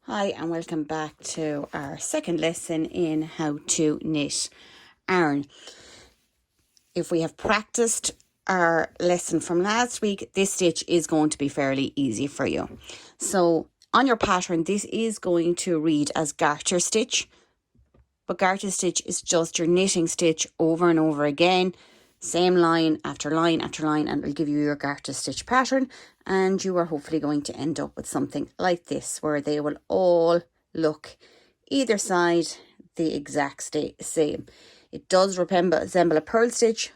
Hi and welcome back to our second lesson in how to knit Aran. If we have practiced our lesson from last week, this stitch is going to be fairly easy for you. So on your pattern, this is going to read as garter stitch, but garter stitch is just your knitting stitch over and over again, same line after line after line, and it'll give you your garter stitch pattern, and you are hopefully going to end up with something like this where they will all look either side the exact same. It does resemble a purl stitch,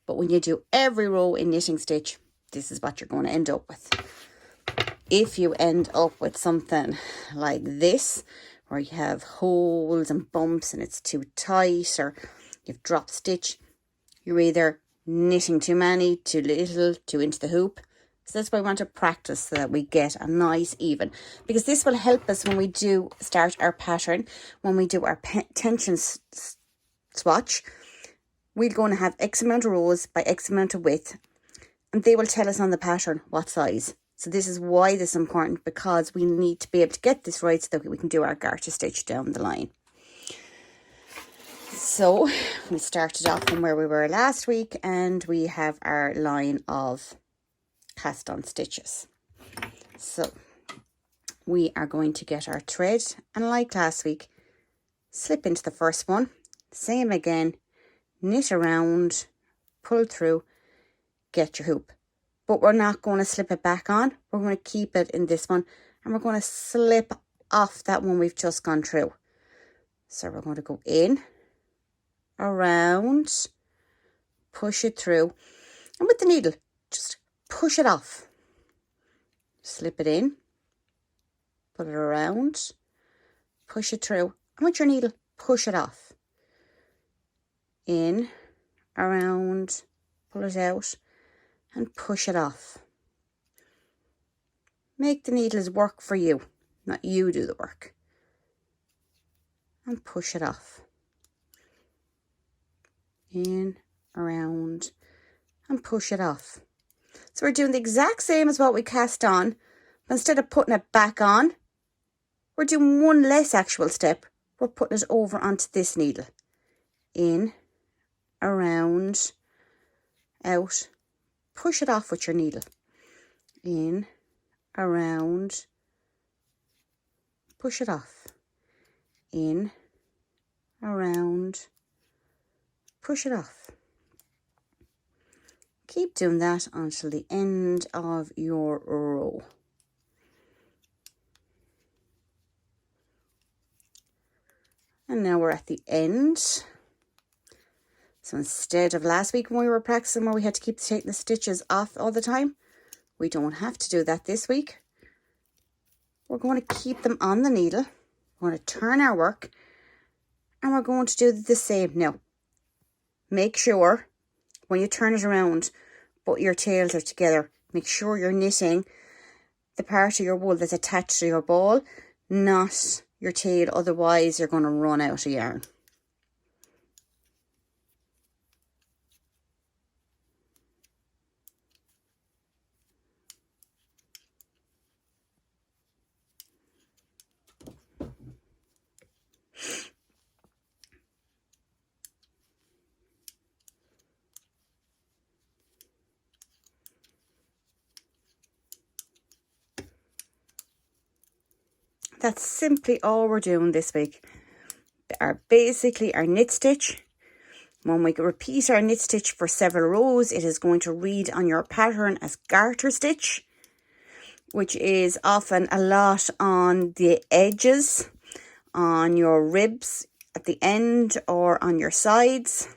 but when you do every row in knitting stitch, this is what you're going to end up with. If you end up with something like this, where you have holes and bumps and it's too tight, or you've dropped stitch, you're either knitting too many, too little, too into the hoop. So that's why we want to practice so that we get a nice even, because this will help us when we do start our pattern. When we do our tension swatch, we're going to have X amount of rows by X amount of width, and they will tell us on the pattern what size. So this is why this is important, because we need to be able to get this right so that we can do our garter stitch down the line. So we started off from where we were last week, and we have our line of cast on stitches. So we are going to get our thread, and like last week, slip into the first one, same again, knit around, pull through, get your hoop. But we're not going to slip it back on. We're going to keep it in this one, and we're going to slip off that one we've just gone through. So we're going to go in, around, push it through, and with the needle, just push it off. Slip it in, put it around, push it through, and with your needle, push it off. In, around, pull it out, and push it off. Make the needles work for you, not you do the work. And push it off. In, around, and push it off. So we're doing the exact same as what we cast on, but instead of putting it back on, we're doing one less actual step. We're putting it over onto this needle. In, around, out, push it off with your needle. In, around, push it off. In, around, push it off. Keep doing that until the end of your row. And now we're at the end. So instead of last week when we were practicing where we had to keep taking the stitches off all the time, we don't have to do that this week. We're going to keep them on the needle. We're going to turn our work, and we're going to do the same. Now, make sure when you turn it around, but your tails are together, make sure you're knitting the part of your wool that's attached to your ball, not your tail, otherwise you're going to run out of yarn. That's simply all we're doing this week. Basically our knit stitch. When we repeat our knit stitch for several rows, it is going to read on your pattern as garter stitch, which is often a lot on the edges, on your ribs at the end, or on your sides.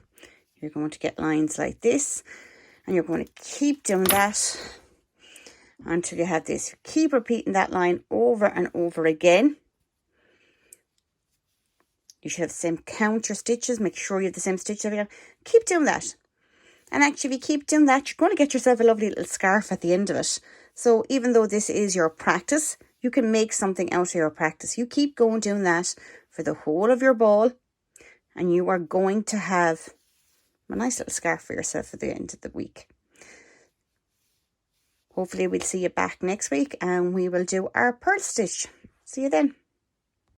You're going to get lines like this, and you're going to keep doing that until you have this. Keep repeating that line over and over again. You should have the same count your stitches. Make sure you have the same stitches every time. Keep doing that. And actually, if you keep doing that, you're going to get yourself a lovely little scarf at the end of it. So even though this is your practice, you can make something out of your practice. You keep going doing that for the whole of your ball, and you are going to have a nice little scarf for yourself at the end of the week. Hopefully we'll see you back next week, and we will do our purl stitch. See you then.